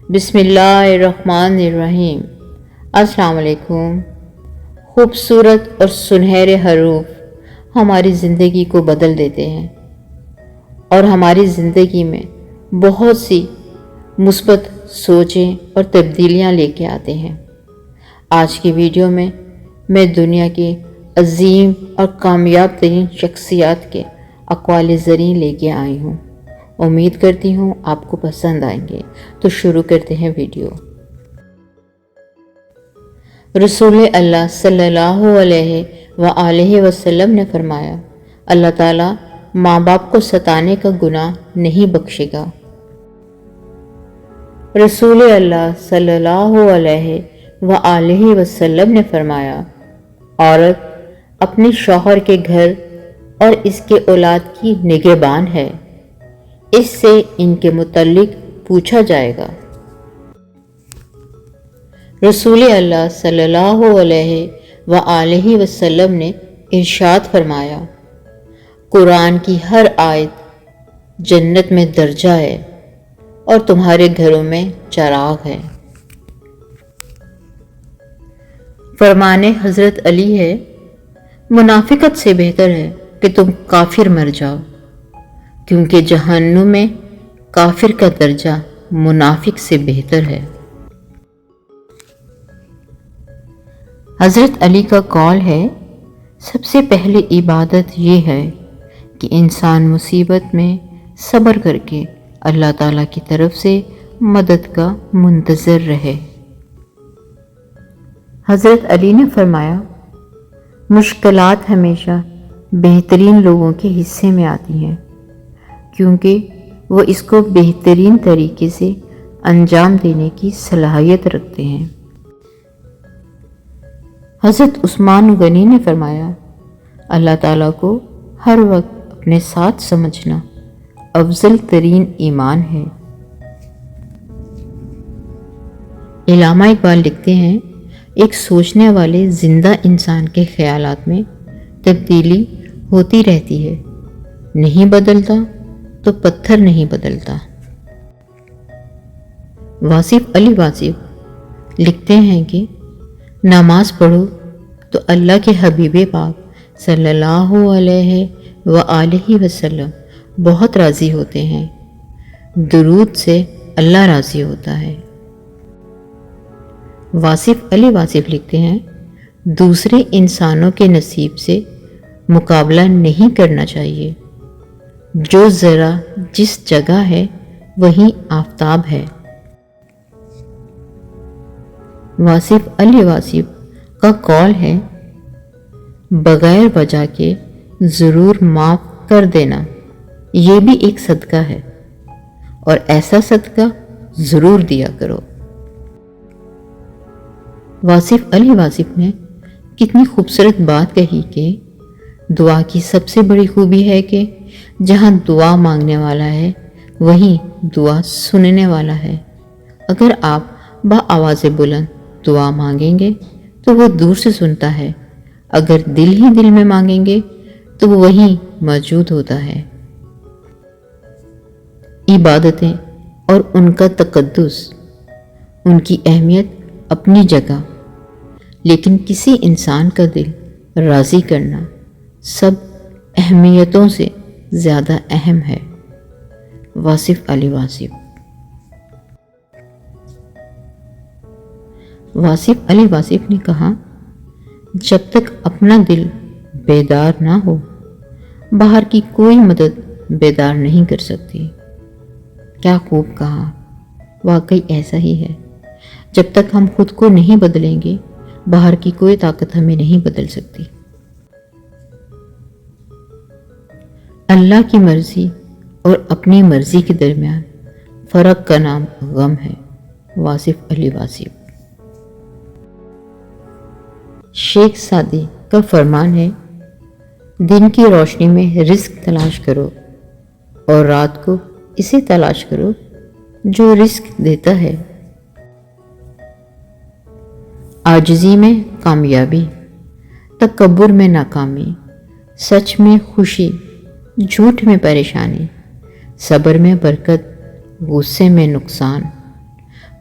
بسم اللہ الرحمن الرحیم۔ السلام علیکم۔ خوبصورت اور سنہرے حروف ہماری زندگی کو بدل دیتے ہیں اور ہماری زندگی میں بہت سی مثبت سوچیں اور تبدیلیاں لے کے آتے ہیں۔ آج کی ویڈیو میں دنیا کی عظیم اور کامیاب ترین شخصیات کے اقوال زریں لے کے آئی ہوں۔ امید کرتی ہوں آپ کو پسند آئیں گے۔ تو شروع کرتے ہیں ویڈیو۔ رسول اللہ صلی اللہ علیہ وآلہ وسلم نے فرمایا، اللہ تعالیٰ ماں باپ کو ستانے کا گناہ نہیں بخشے گا۔ رسول اللہ صلی اللہ علیہ وآلہ وسلم نے فرمایا، عورت اپنے شوہر کے گھر اور اس کے اولاد کی نگہبان ہے، اس سے ان کے متعلق پوچھا جائے گا۔ رسول اللہ صلی اللہ علیہ وآلہ وسلم نے ارشاد فرمایا، قرآن کی ہر آیت جنت میں درجہ ہے اور تمہارے گھروں میں چراغ ہے۔ فرمان حضرت علی ہے، منافقت سے بہتر ہے کہ تم کافر مر جاؤ، کیونکہ جہنم میں کافر کا درجہ منافق سے بہتر ہے۔ حضرت علی کا قول ہے، سب سے پہلی عبادت یہ ہے کہ انسان مصیبت میں صبر کر کے اللہ تعالیٰ کی طرف سے مدد کا منتظر رہے۔ حضرت علی نے فرمایا، مشکلات ہمیشہ بہترین لوگوں کے حصے میں آتی ہیں، کیونکہ وہ اس کو بہترین طریقے سے انجام دینے کی صلاحیت رکھتے ہیں۔ حضرت عثمان غنی نے فرمایا، اللہ تعالیٰ کو ہر وقت اپنے ساتھ سمجھنا افضل ترین ایمان ہے۔ علامہ اقبال لکھتے ہیں، ایک سوچنے والے زندہ انسان کے خیالات میں تبدیلی ہوتی رہتی ہے، نہیں بدلتا تو پتھر نہیں بدلتا۔ واصف علی واصف لکھتے ہیں کہ نماز پڑھو تو اللہ کے حبیب پاک صلی اللہ علیہ وآلہ وسلم بہت راضی ہوتے ہیں، درود سے اللہ راضی ہوتا ہے۔ واصف علی واصف لکھتے ہیں، دوسرے انسانوں کے نصیب سے مقابلہ نہیں کرنا چاہیے، جو ذرا جس جگہ ہے وہیں آفتاب ہے۔ واصف علی واصف کا قول ہے، بغیر وجہ کے ضرور معاف کر دینا یہ بھی ایک صدقہ ہے، اور ایسا صدقہ ضرور دیا کرو۔ واصف علی واصف نے کتنی خوبصورت بات کہی کہ دعا کی سب سے بڑی خوبی ہے کہ جہاں دعا مانگنے والا ہے وہیں دعا سننے والا ہے۔ اگر آپ بآواز بلند دعا مانگیں گے تو وہ دور سے سنتا ہے، اگر دل ہی دل میں مانگیں گے تو وہ وہیں موجود ہوتا ہے۔ عبادتیں اور ان کا تقدس، ان کی اہمیت اپنی جگہ، لیکن کسی انسان کا دل راضی کرنا سب اہمیتوں سے زیادہ اہم ہے۔ واصف علی واصف۔ واصف علی واصف نے کہا، جب تک اپنا دل بیدار نہ ہو، باہر کی کوئی مدد بیدار نہیں کر سکتی۔ کیا خوب کہا، واقعی ایسا ہی ہے۔ جب تک ہم خود کو نہیں بدلیں گے، باہر کی کوئی طاقت ہمیں نہیں بدل سکتی۔ اللہ کی مرضی اور اپنی مرضی کے درمیان فرق کا نام غم ہے۔ واصف علی واصف۔ شیخ سعدی کا فرمان ہے، دن کی روشنی میں رزق تلاش کرو اور رات کو اسے تلاش کرو جو رزق دیتا ہے۔ عاجزی میں کامیابی، تکبر میں ناکامی، سچ میں خوشی، جھوٹ میں پریشانی، صبر میں برکت، غصے میں نقصان،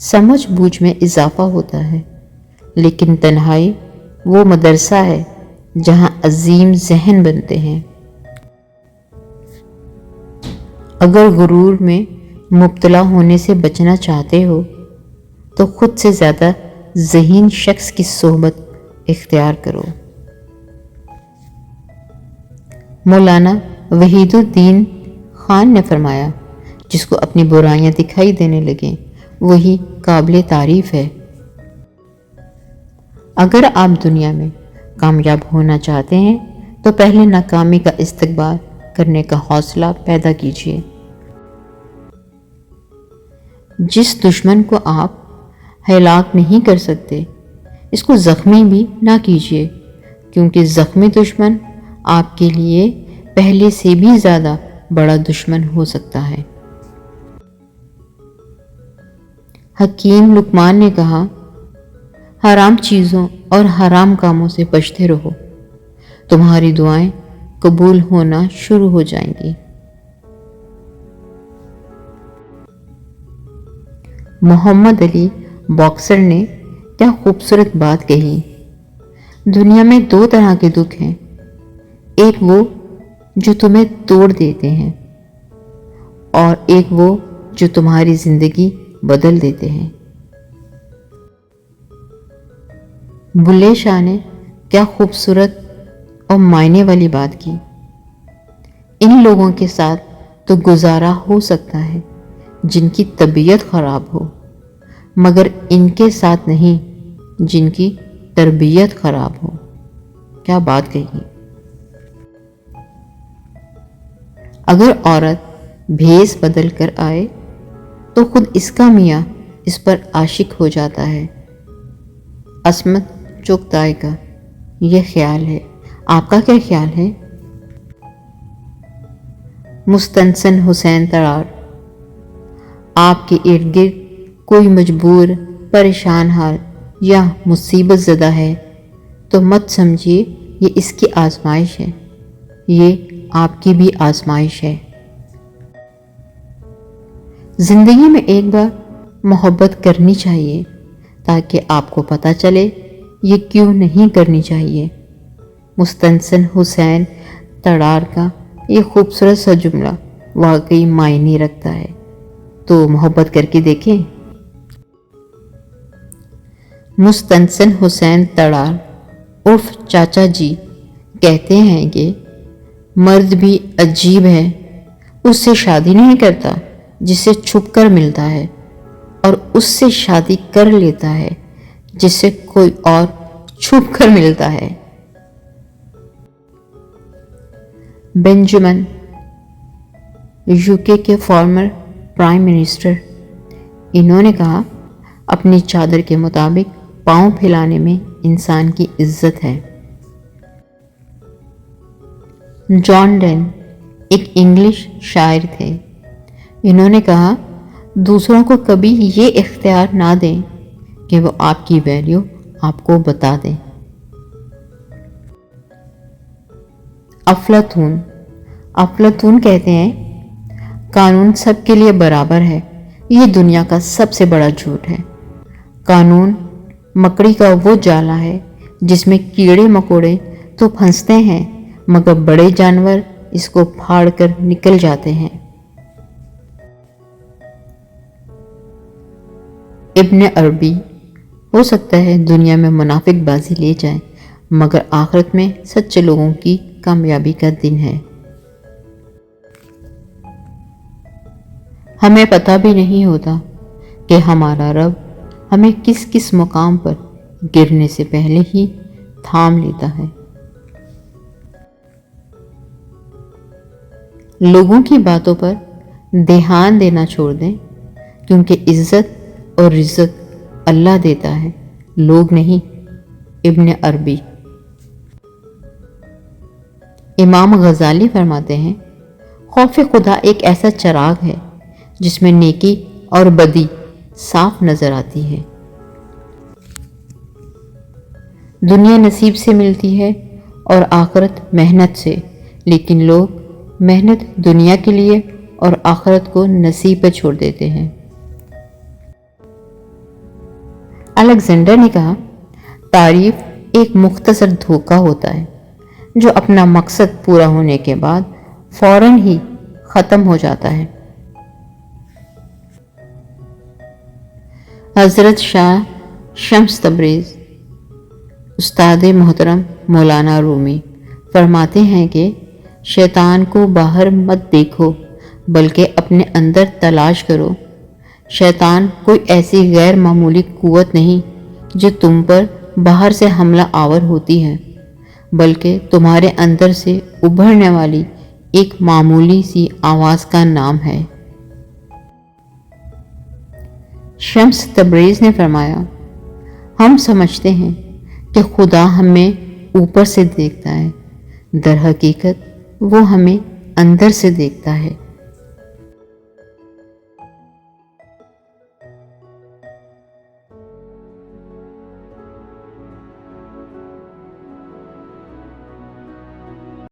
سمجھ بوجھ میں اضافہ ہوتا ہے، لیکن تنہائی وہ مدرسہ ہے جہاں عظیم ذہن بنتے ہیں۔ اگر غرور میں مبتلا ہونے سے بچنا چاہتے ہو تو خود سے زیادہ ذہین شخص کی صحبت اختیار کرو۔ مولانا وحید الدین خان نے فرمایا، جس کو اپنی برائیاں دکھائی دینے لگیں وہی قابل تعریف ہے۔ اگر آپ دنیا میں کامیاب ہونا چاہتے ہیں تو پہلے ناکامی کا استقبال کرنے کا حوصلہ پیدا کیجیے۔ جس دشمن کو آپ ہلاک نہیں کر سکتے اس کو زخمی بھی نہ کیجیے، کیونکہ زخمی دشمن آپ کے لیے پہلے سے بھی زیادہ بڑا دشمن ہو سکتا ہے۔ حکیم لقمان نے کہا، حرام چیزوں اور حرام کاموں سے بچتے رہو، تمہاری دعائیں قبول ہونا شروع ہو جائیں گی۔ محمد علی باکسر نے کیا خوبصورت بات کہی، دنیا میں دو طرح کے دکھ ہیں، ایک وہ جو تمہیں توڑ دیتے ہیں اور ایک وہ جو تمہاری زندگی بدل دیتے ہیں۔ بلے شاہ نے کیا خوبصورت اور معنی والی بات کی، ان لوگوں کے ساتھ تو گزارا ہو سکتا ہے جن کی طبیعت خراب ہو، مگر ان کے ساتھ نہیں جن کی تربیت خراب ہو۔ کیا بات کہی۔ اگر عورت بھیس بدل کر آئے تو خود اس کا میاں اس پر عاشق ہو جاتا ہے۔ عصمت چغتائی کا یہ خیال ہے، آپ کا کیا خیال ہے؟ مستنصر حسین تڑار، آپ کے ارد گرد کوئی مجبور، پریشان حال یا مصیبت زدہ ہے تو مت سمجھیے یہ اس کی آزمائش ہے، یہ آپ کی بھی آزمائش ہے۔ زندگی میں ایک بار محبت کرنی چاہیے تاکہ آپ کو پتہ چلے یہ کیوں نہیں کرنی چاہیے۔ مستنصر حسین تڑار کا یہ خوبصورت سا جملہ واقعی معنی رکھتا ہے، تو محبت کر کے دیکھیں۔ مستنصر حسین تڑار عرف چاچا جی کہتے ہیں کہ مرد بھی عجیب ہے، اس سے شادی نہیں کرتا جسے چھپ کر ملتا ہے، اور اس سے شادی کر لیتا ہے جس سے کوئی اور چھپ کر ملتا ہے۔ بینجامن یوکے کے فارمر پرائم منسٹر، انہوں نے کہا، اپنی چادر کے مطابق پاؤں پھیلانے میں انسان کی عزت ہے۔ جان ڈین ایک انگلش شاعر تھے، انہوں نے کہا، دوسروں کو کبھی یہ اختیار نہ دیں کہ وہ آپ کی ویلیو آپ کو بتا دیں۔ افلاطون کہتے ہیں، قانون سب کے لیے برابر ہے، یہ دنیا کا سب سے بڑا جھوٹ ہے۔ قانون مکڑی کا وہ جالا ہے جس میں کیڑے مکوڑے تو پھنستے ہیں مگر بڑے جانور اس کو پھاڑ کر نکل جاتے ہیں۔ ابن عربی، ہو سکتا ہے دنیا میں منافق بازی لے جائیں مگر آخرت میں سچے لوگوں کی کامیابی کا دن ہے۔ ہمیں پتہ بھی نہیں ہوتا کہ ہمارا رب ہمیں کس کس مقام پر گرنے سے پہلے ہی تھام لیتا ہے۔ لوگوں کی باتوں پر دھیان دینا چھوڑ دیں، کیونکہ عزت اور رزق اللہ دیتا ہے، لوگ نہیں۔ ابن عربی۔ امام غزالی فرماتے ہیں، خوف خدا ایک ایسا چراغ ہے جس میں نیکی اور بدی صاف نظر آتی ہے۔ دنیا نصیب سے ملتی ہے اور آخرت محنت سے، لیکن لوگ محنت دنیا کے لیے اور آخرت کو نصیب پہ چھوڑ دیتے ہیں۔ الیگزینڈر نے کہا، تعریف ایک مختصر دھوکہ ہوتا ہے جو اپنا مقصد پورا ہونے کے بعد فوراً ہی ختم ہو جاتا ہے۔ حضرت شاہ شمس تبریز استاد محترم مولانا رومی فرماتے ہیں کہ شیطان کو باہر مت دیکھو بلکہ اپنے اندر تلاش کرو۔ شیطان کوئی ایسی غیر معمولی قوت نہیں جو تم پر باہر سے حملہ آور ہوتی ہے، بلکہ تمہارے اندر سے ابھرنے والی ایک معمولی سی آواز کا نام ہے۔ شمس تبریز نے فرمایا، ہم سمجھتے ہیں کہ خدا ہمیں اوپر سے دیکھتا ہے، در حقیقت وہ ہمیں اندر سے دیکھتا ہے۔